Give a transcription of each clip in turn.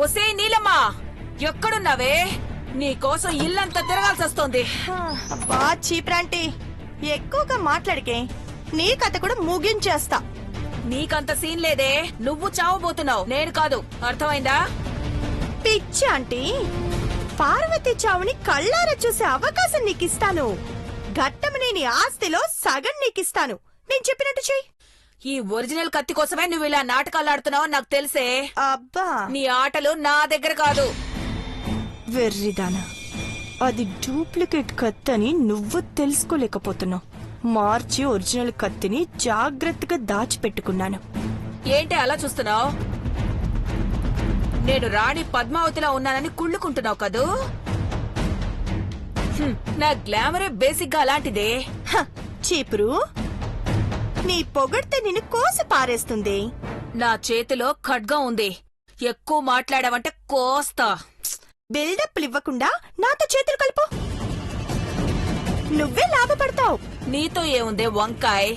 ఒసే నీలమ్మా, ఎక్కడున్నావే? నీకోసం ఇల్లంతా తిరగాల్సి వస్తోంది. అబ్బా చీప్రాంటీ, ఎక్కువగా మాట్లాడికే నీ కథ కూడా ముగించేస్తా. నీకంత సీన్ లేదే, నువ్వు చావబోతున్నావు, నేను కాదు. అర్థమైందా? పిచ్చి ఆంటీ, పార్వతి చావుని కళ్ళారా చూసే అవకాశం నీకిస్తాను. ఘట్టమనేని ఆస్తిలో సగం నీకిస్తాను. నేను చెప్పినట్టు చెయ్యి. ఈ ఒరిజినల్ కత్తి కోసమే నువ్వు ఇలా నాటకాలు ఆడుతున్నావు నాకు తెలిసే. అబ్బా నీ ఆటలు నా దగ్గర కాదు. వెర్రిదానా, అది డూప్లికేట్ కత్తి నువ్వు తెలుసుకోలేకపోతున్నావు. మార్చి ఒరిజినల్ కత్తిని జాగ్రత్తగా దాచిపెట్టుకున్నాను. ఏంటి అలా చూస్తున్నావు? నేను రాణి పద్మావతిలా ఉన్నానని కుళ్ళుకుంటున్నావు కదూ? నా గ్లామరే బేసిక్ గా అలాంటిదే. చీపురు, నీ పొగడితే నిన్ను కోసి పారేస్తుంది. నా చేతిలో ఖడ్గం ఉంది. ఎక్కువ మాట్లాడావంటే కోస్తా. బిల్డప్లు ఇవ్వకుండా నాతో చేతులు కలుపు, నువ్వే లాభపడతావు. నీతో ఏముందే వంకాయ్?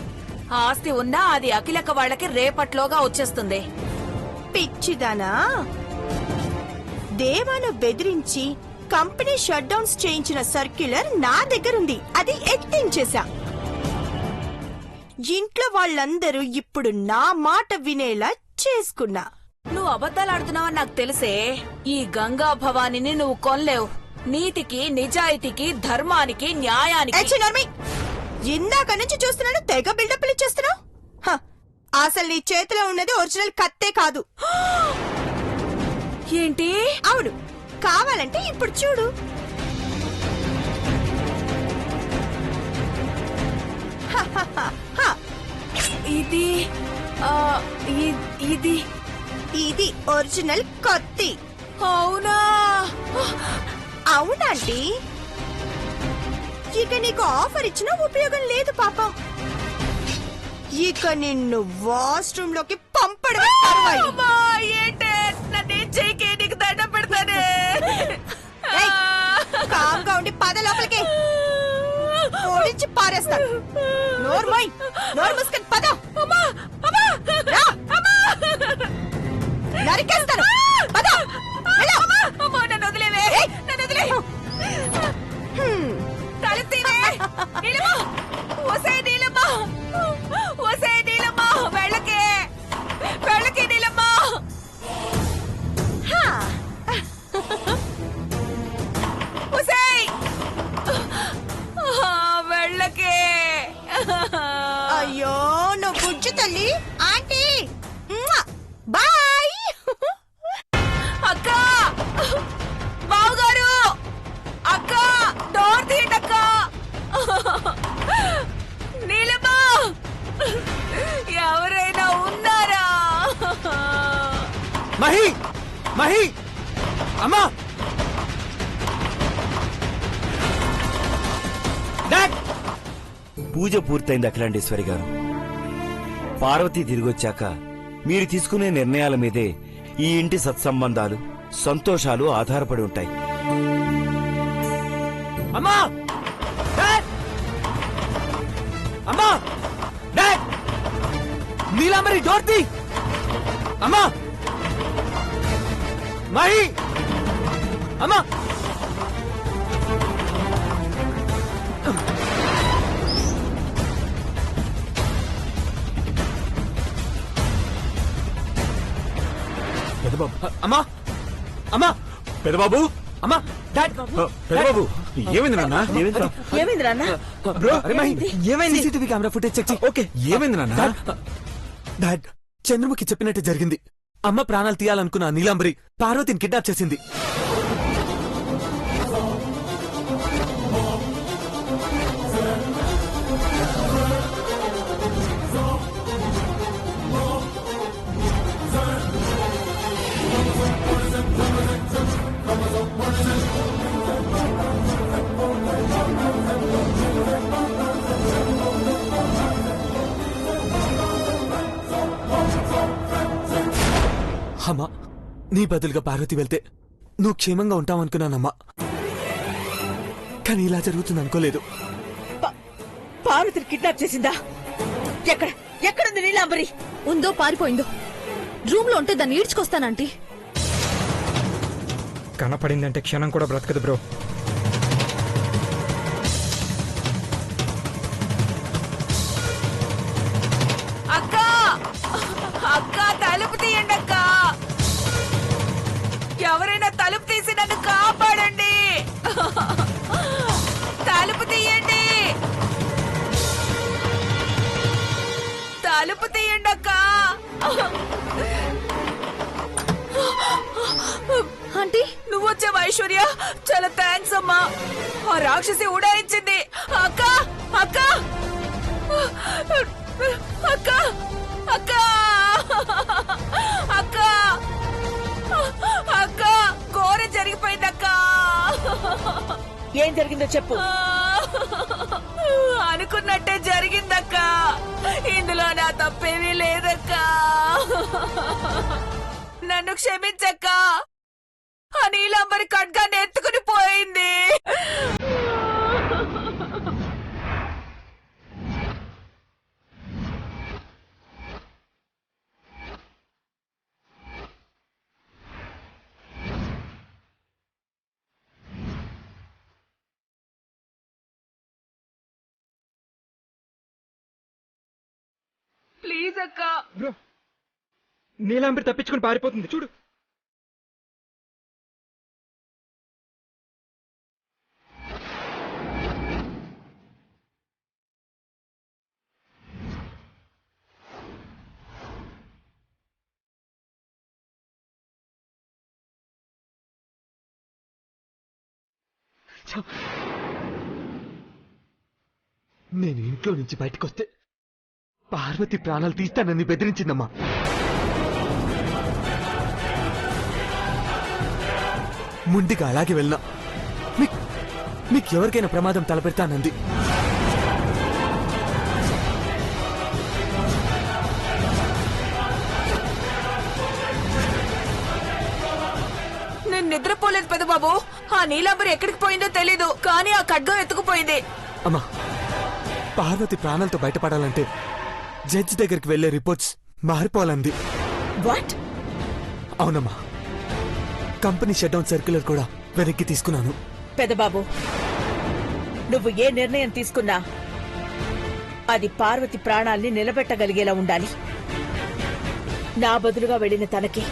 ఆస్తి ఉన్నా అది అఖిలక్క వాళ్ళకి రేపట్లోగా వచ్చేస్తుంది. పిచ్చిదానా, దేవాను బెదిరించి కంపెనీ షట్ డౌన్స్ చేయించిన సర్క్యులర్ నా దగ్గరుంది. అది ఎత్తించేశా. ఇంట్లో వాళ్ళందరూ ఇప్పుడు నా మాట వినేలా చేసుకున్నా. నువ్వు అబద్ధాలాడుతున్నావని నాకు తెలిసే. ఈ గంగా భవానిని నువ్వు కొనలేవు. నీతికి, నిజాయితీకి, ధర్మానికి, న్యాయానికి. ఇందాక నుంచి చూస్తున్నాను, తెగ బిల్డప్లు ఇచ్చేస్తున్నావు. అసలు నీ చేతిలో ఉన్నది ఒరిజినల్ కత్తే కాదు. ఏంటి? అవును, కావాలంటే ఇప్పుడు చూడు. ఇది ఇది ఇది ఒరిజినల్ కత్తి. అవునా? అవునండి. ఇక నీకు ఆఫర్ ఇచ్చినా ఉపయోగం లేదు పాపం. ఇక నిన్ను వాష్రూమ్ లోకి పంపడమే పర్వాలేదు. ఏంటే నన్నేం చేయకే, నీకు దండం పెడతానే. కామ్గా ఉండి పద లోపలికి, ఓడించి పారేస్తాను. నోర్మోయ్, నోరు మూసుకొని పద. నరికేస్తాను, పద. నన్ను వదిలేవే, నన్ను వదిలే. తలెత్తీనే. నీలమ్మా, ఒసే నీలమ్మా, ఒసే నీలమ్మా, వెళ్ళకే, వెళ్ళకే నీలమ్మా. ఒసేయ్, వెళ్ళకే. అయ్యో నువ్వు బుజ్జి తల్లి. Aunty bye. అక్క, బావగారు, అక్క, డోర్ తీయటక్క. నీలమ్మా, ఎవరైనా ఉన్నారా? మహి, మహి, అమ్మా, పూజ పూర్తయింది అఖిలాండేశ్వరి గారు. పార్వతి తిరిగొచ్చాక మీరు తీసుకునే నిర్ణయాల మీదే ఈ ఇంటి సత్సంబంధాలు, సంతోషాలు ఆధారపడి ఉంటాయి. అమ్మా, అమ్మా, నీలాంబరి డోర్ తీ. అమ్మా, మహి, అమ్మా. అమ్మా, అమ్మా, పెదబాబు, అమ్మా, డాడ్, పెదబాబు, ఏమైంది నాన్న? ఏమైంది నాన్న? బ్రో, ఏమైంది? సీసీటీవీ కెమెరా ఫుటేజ్ చెక్ చేయి. ఓకే, ఏమైంది నాన్న? డాడ్, చంద్రముఖి చెప్పినట్టు జరిగింది. అమ్మ ప్రాణాలు తీయాలనుకున్న నీలాంబరి పార్వతిని కిడ్నాప్ చేసింది. అమ్మా, నీ బదులుగా పార్వతి వెళ్తే నువ్వు క్షేమంగా ఉంటావనుకున్నానమ్మా. కానీ ఇలా జరుగుతుంది అనుకోలేదు. పార్వతిని కిడ్నాప్ చేసిందా? ఎక్కడుంది నీలాంబరి? ఉందో పారిపోయిందో. రూమ్ లో ఉంటే దాన్ని ఈడ్చుకొస్తానంటీ. కనపడిందంటే క్షణం కూడా బ్రతకదు బ్రో. అక్క అక్క తలుపు తీయండి అక్క. ఎవరైనా తలుపు తీసి నన్ను కాపాడండి. తలుపు తీయండి, తలుపు తీయండి అక్క. ఆంటీ నువ్వు వచ్చావు ఐశ్వర్య, చాలా థ్యాంక్స్ అమ్మా. ఆ రాక్షసి ఉడాయించింది. అక్క అక్క అక్క అక్క అక్క అక్క ఘోరం జరిగిపోయింది అక్క. ఏం జరిగిందో చెప్పు. అనుకున్నట్టే జరిగిందక్క. ఇందులో నా తప్పేమీ లేదక్క. నన్ను క్షమించక్క. ఆ నీలాంబరి ఖడ్గాన్ని ఎత్తుకుని పోయింది. ప్లీజ్ అక్క. బ్రో నీలాంబరి తప్పించుకుని పారిపోతుంది చూడు. నేను ఇంట్లో నుంచి బయటకొస్తే పార్వతి ప్రాణాలు తీస్తానని బెదిరించిందమ్మా. ముందుగా అలాగే వెళ్ళినా మీకు ఎవరికైనా ప్రమాదం తలపెడతానంది. నేను నిద్రపోలేదు పెద్దబాబు. ఆ నీలాంబరి ఎక్కడికి పోయిందో తెలీదు, కానీ ఆ ఖడ్గం ఎత్తుకుపోయింది. అమ్మా, పార్వతి ప్రాణాలతో బయటపడాలంటే జడ్జి దగ్గరికి వెళ్లే రిపోర్ట్స్ మారిపోవాలంది. వాట్? అవునమ్మా, కంపెనీ షట్డౌన్ సర్క్యులర్ కూడా వెనక్కి తీసుకున్నాను. పెదబాబు, నువ్వు ఏ నిర్ణయం తీసుకున్నా అది పార్వతి ప్రాణాల్ని నిలబెట్టగలిగేలా ఉండాలి. నా బదులుగా వెళ్లిన తనకి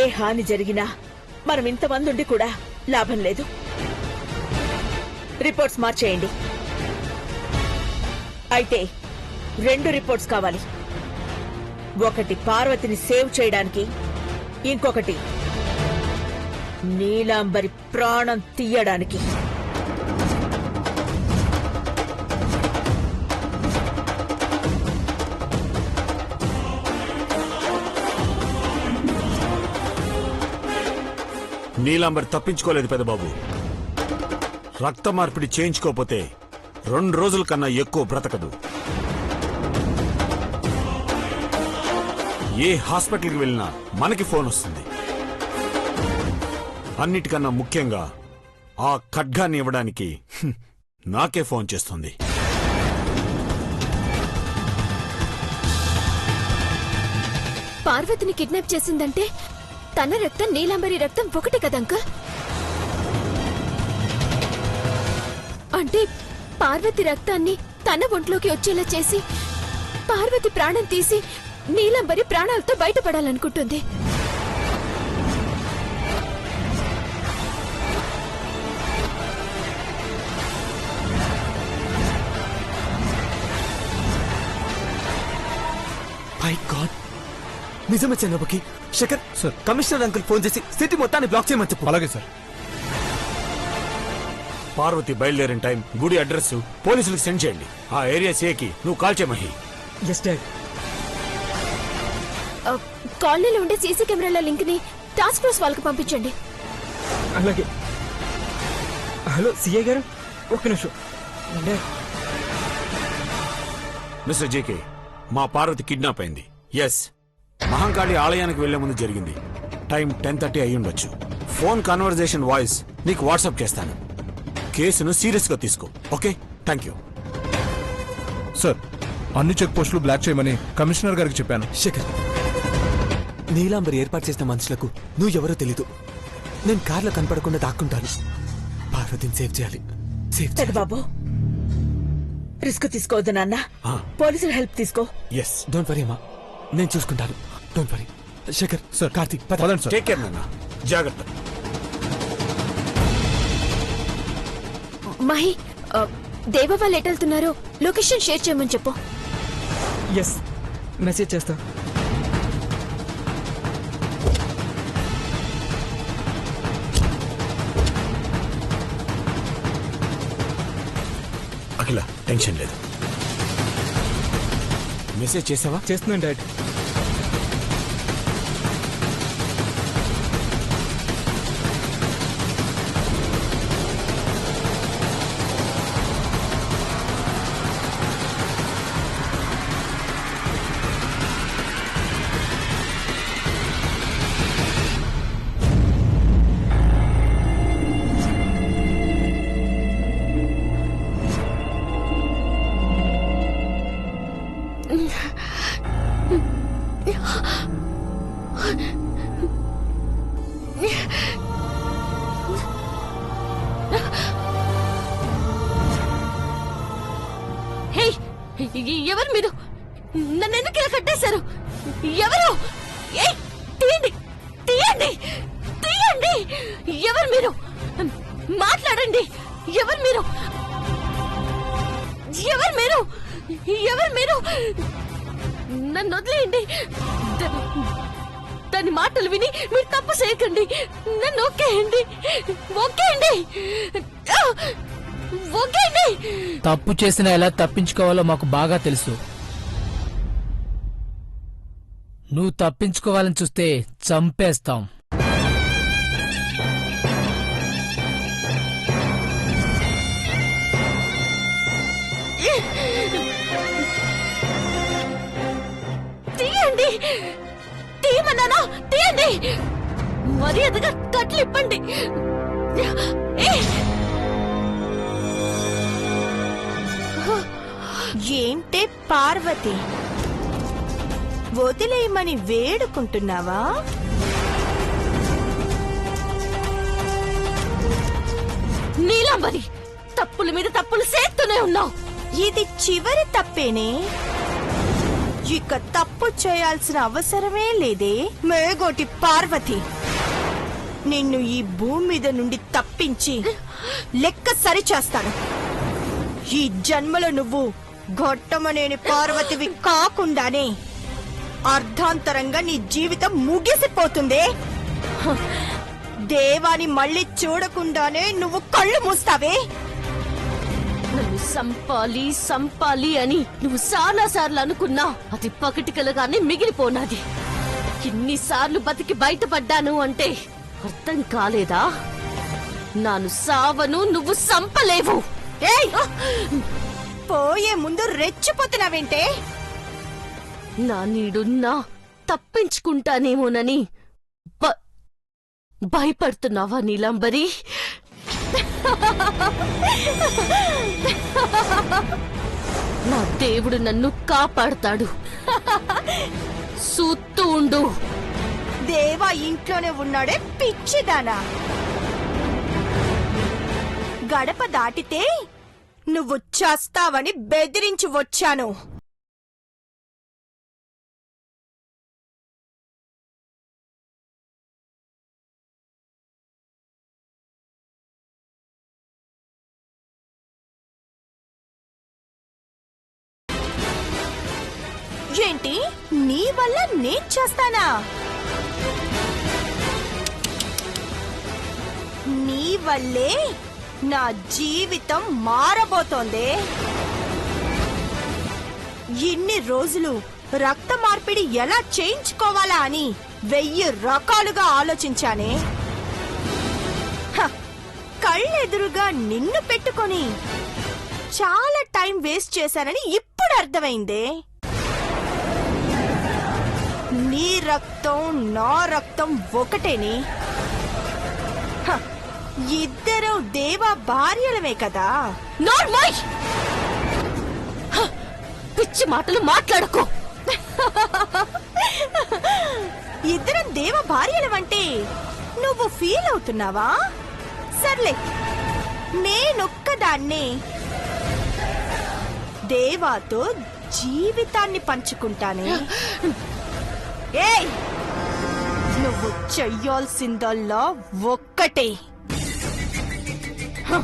ఏ హాని జరిగినా మనం ఇంతమంది ఉండి కూడా లాభం లేదు. రిపోర్ట్స్ మార్చేయండి. అయితే 2 రిపోర్ట్స్ కావాలి. ఒకటి పార్వతిని సేవ్ చేయడానికి, ఇంకొకటి నీలాంబరి ప్రాణం తీయడానికి. నీలాంబరి తప్పించుకోలేదు పెద్దబాబు. రక్త మార్పిడి చేయించుకోపోతే 2 రోజుల కన్నా ఎక్కువ బ్రతకదు. ఏ హాస్పిటల్కి వెళ్ళినా మనకి ఫోన్ వస్తుంది. అన్నిటికన్నా ముఖ్యంగా ఆ ఖడ్గాన్ని ఇవ్వడానికి నాకే ఫోన్ చేస్తుంది. పార్వతిని కిడ్నాప్ చేసిందంటే తన రక్తం నీలాంబరి రక్తం ఒకటి కదంకా. అంటే పార్వతి రక్తాన్ని తన ఒంట్లోకి వచ్చేలా చేసి పార్వతి ప్రాణం తీసి నీలాంబరి ప్రాణాలతో బయటపడాలనుకుంటుంది. మై గాడ్, నిజమే చంద్రబాబుకి. Shekhar sir, commissioner uncle phone చేసి సిటీ మొత్తాన్ని బ్లాక్ చేయమని చెప్పు. అలాగే సార్. పార్వతి బయలుదేరిన టైం, గుడి అడ్రస్ పోలీసులకు సెండ్ చేయండి. ఆ ఏరియా సేకి నువ్వు కాల్ చేయమహి. Yes dad. కాలనీలో ఉండే సీసీ కెమెరాల లింక్ ని టాస్క్ ఫోర్స్ వాళ్ళకి పంపించండి. అలాగే. హలో సిఐ గారు, ఒక్క నిమిషం. డాడ్. మిస్టర్ జేకే, మా పార్వతి కిడ్నాప్ అయింది. ఎస్, మహంకాళి ఆలయానికి వెళ్లే ముందు జరిగింది. టైం 10:30 అయి ఉండొచ్చు. ఫోన్ కన్వర్జేషన్ వాయిస్ నీకు వాట్సాప్ చేస్తాను. కేసును సీరియస్ గా తీసుకో. Okay, thank you sir. అన్ని చెక్ పోస్టులు బ్లాక్ చేయమని కమిషనర్ గారికి చెప్పాను. శేఖర్, నీలాంబరి ఏర్పాటు చేసిన మనుషులకు నువ్వు ఎవరో తెలీదు. నేను కార్లో కనపడకుండా దాక్కుంటాను. పార్వతిని సేవ్ చేయాలి. సేవ్ పెద్ద బాబు రిస్క్ తీసుకోవద్దు నాన్న. పోలీసుల హెల్ప్ తీసుకో. ఎస్, డోంట్ వరీ అమ్మా, నేను చూసుకుంటాను. Don't worry. Shekhar sir, Karthik పదండి సార్. టేక్ కేర్ నాన్న, జాగ్రత్త. మహి, దేవ వాళ్ళు ఎటు వెళ్తున్నారో లొకేషన్ షేర్ చేయమని చెప్పు. ఎస్, మెసేజ్ చేస్తా. అఖిల, టెన్షన్ లేదు. మెసేజ్ చేసావా? చేస్తున్నాను డాడ్. ఎవరు మీరు? నన్ను ఎందుకు ఇలా కట్టేశారు? ఎవరు? తీయండి, తీయండి, తీయండి! ఎవరు మీరు? మాట్లాడండి. ఎవరు మీరు? ఎవరు మీరు? ఎవరు మీరు? నన్ను వదిలేయండి. దాని మాటలు విని మీరు తప్పు చేయకండి. నన్ను ఒకేయండి, ఒకేయండి, ఒకేయండి. తప్పు చేసినా ఎలా తప్పించుకోవాలో మాకు బాగా తెలుసు. నువ్వు తప్పించుకోవాలని చూస్తే చంపేస్తాం. తీయండి, తీయమన్నానా? తీయండి. మర్యాదగా కట్లు ఇప్పండి. ఏంటే పార్వతి, వదిలేయమని వేడుకుంటున్నావా? నీలాంబరి, తప్పుల మీద తప్పులు చేస్తూనే ఉన్నావు. ఇది చివరి తప్పేనే. ఇక తప్పు చేయాల్సిన అవసరమే లేదే. మేగోటి పార్వతి, నిన్ను ఈ భూమి మీద నుండి తప్పించి లెక్క సరిచేస్తాను. ఈ జన్మలో నువ్వు ఘట్టమనేని పార్వతివి కాకుండానే అర్ధాంతరంగా నీ జీవితం ముగిసిపోతుందే. దేవాని మళ్ళీ చూడకుండానే నువ్వు కళ్ళు మూస్తావే. నన్ను సంపాలి సంపాలి అని నువ్వు చాలా సార్లు అనుకున్నా అది పకటికలుగానే మిగిలిపోనాది. ఎన్నిసార్లు బతికి బయటపడ్డాను అంటే అర్థం కాలేదా? నాను సావను, నువ్వు సంపలేవు. ఏయ్, పోయే ముందు రెచ్చిపోతున్నావేంటే? నా నీడున్నా తప్పించుకుంటానేమోనని భయపడుతున్నావా నీలాంబరి? నా దేవుడు నన్ను కాపాడతాడు. సూత్తూ ఉండు. దేవా ఇంట్లోనే ఉన్నాడే పిచ్చిదానా. గడప దాటితే నువ్వు చస్తావని బెదిరించి వచ్చాను. ఏంటి, నీ వల్ల నేను చేస్తానా? నీ వల్లే నా జీవితం మారబోతోంది. ఇన్ని రోజులు రక్త మార్పిడి ఎలా చేయించుకోవాలా అని 1000 రకాలుగా ఆలోచించానే. కళ్ళెదురుగా నిన్ను పెట్టుకొని చాలా టైం వేస్ట్ చేశానని ఇప్పుడు అర్థమైందే. నీ రక్తం నా రక్తం ఒకటేని. ఇద్దరు దేవా భార్యలమే కదా. నార్మల్ పిచ్చి మాటలు మాట్లాడకు. ఇద్దరం దేవ భార్యలమంటే నువ్వు ఫీల్ అవుతున్నావా? సర్లే, నేనొక్కదాన్నే దేవాతో జీవితాన్ని పంచుకుంటానే. ఏయ్, నువ్వు చెయ్యాల్సిందల్లా ఒక్కటే, హ,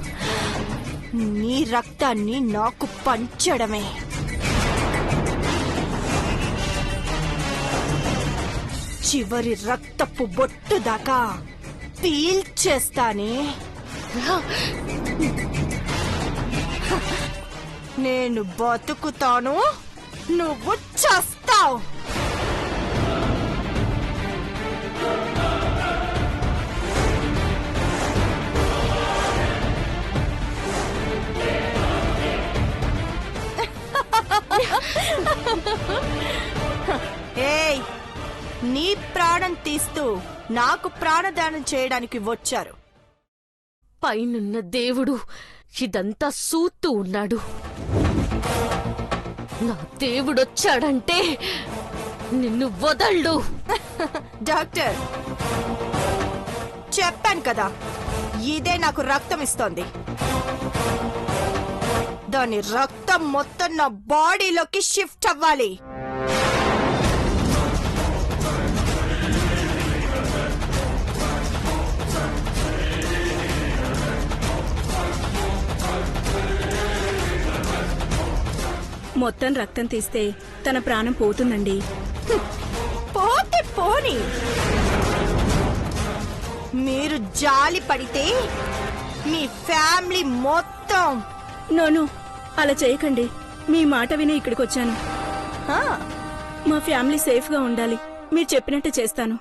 నీ రక్తాన్ని నాకు పంచడమే. చివరి రక్తపు బొట్టు దాకా పీల్చేస్తానే. నేను బతుకుతాను, నువ్వు చస్తావు. ఏయ్, నీ ప్రాణం తీస్తూ నాకు ప్రాణదానం చేయడానికి వచ్చారు. పైనున్న దేవుడు ఇదంతా సూత్తూ ఉన్నాడు. నా దేవుడొచ్చాడంటే నిన్ను వదళ్ళు. డాక్టర్, చెప్పాను కదా, ఇదే నాకు రక్తం ఇస్తోంది. దాని రక్తం మొత్తం నా బాడీలోకి షిఫ్ట్ అవ్వాలి. మొత్తం రక్తం తీస్తే తన ప్రాణం పోతుందండి. పోతే పోని, మీరు జాలి పడితే మీ ఫ్యామిలీ మొత్తం. నోను, అలా చేయకండి. మీ మాట విని ఇక్కడికి వచ్చాను. ఆ, మా ఫ్యామిలీ సేఫ్ గా ఉండాలి. మీరు చెప్పినట్టు చేస్తాను.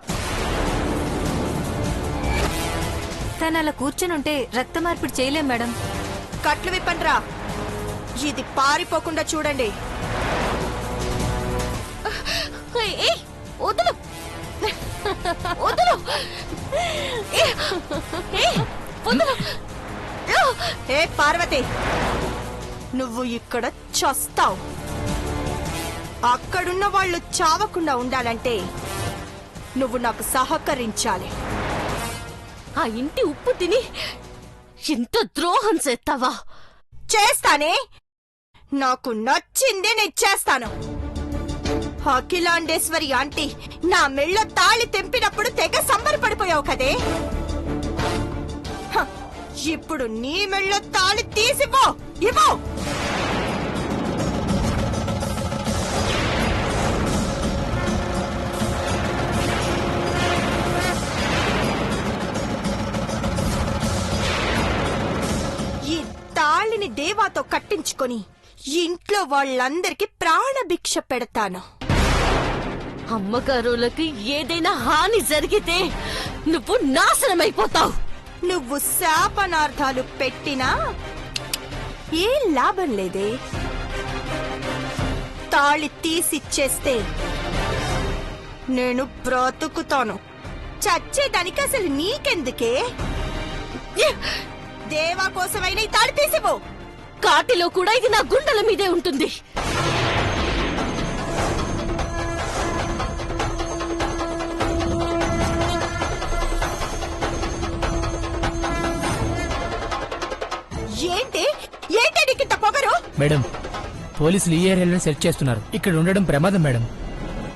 తను అలా కూర్చొనుంటే రక్త మార్పిడి చేయలేం మేడం. కట్లు విప్పండ్రా, ఇది పారిపోకుండా చూడండి. ఏయ్, వదలు వదలు. ఏయ్, వదలు. ఏ పార్వతి, నువ్వు ఇక్కడ చస్తావు. అక్కడున్న వాళ్ళు చావకుండా ఉండాలంటే నువ్వు నాకు సహకరించాలి. ఆ ఇంటి ఉప్పు తిని ఇంత ద్రోహం చేస్తావా? చేస్తానే, నాకు నచ్చిందే నేను చేస్తాను. అఖిలాండేశ్వరి ఆంటీ నా మెళ్ళ తాళి తెంపినప్పుడు తెగ సంబరపడిపోయావు కదే. హ, ఇప్పుడు నీ మెళ్ళ తాళి తీసిపో, ఇవ్వు. ఈ తాళిని దేవాతో కట్టించుకొని ఇంట్లో వాళ్ళందరికీ ప్రాణభిక్ష పెడతాను. అమ్మగారులకి ఏదైనా హాని జరిగితే నువ్వు నాశనమైపోతావు. నువ్వు శాపనార్థాలు పెట్టినా ఏం లాభం లేదే. తాళి తీసిచ్చేస్తే నేను బ్రతుకుతాను. చచ్చేదానికి అసలు నీకెందుకే? దేవా కోసమైనా ఈ తాళి తీసిపో. కాటిలో కూడా ఇది నా గుండెల మీదే ఉంటుంది. ఏంటి ఏంటి నీకింత పొగరు? మేడం, పోలీసులు ఈ ఏరియాలో సెర్చ్ చేస్తున్నారు. ఇక్కడ ఉండడం ప్రమాదం మేడం.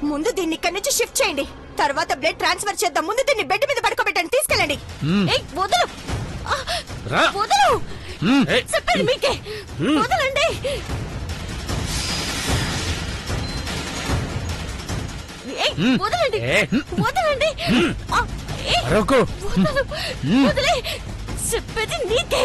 ముందు దీన్ని ఇక్కడి నుంచి షిఫ్ట్ చేయండి, తర్వాత బ్లడ్ ట్రాన్స్ఫర్ చేద్దాం. ముందు దీన్ని బెడ్ మీద పడుకోబెట్టండి, తీసుకెళ్ళండి. ఏయ్, వదలు. వదలు. చెప్పండి మీకే, వదలండి. ఏయ్, వదలండి, వదలండి. అరవకు. వదలు, వదిలే. చెప్పేది నీకే.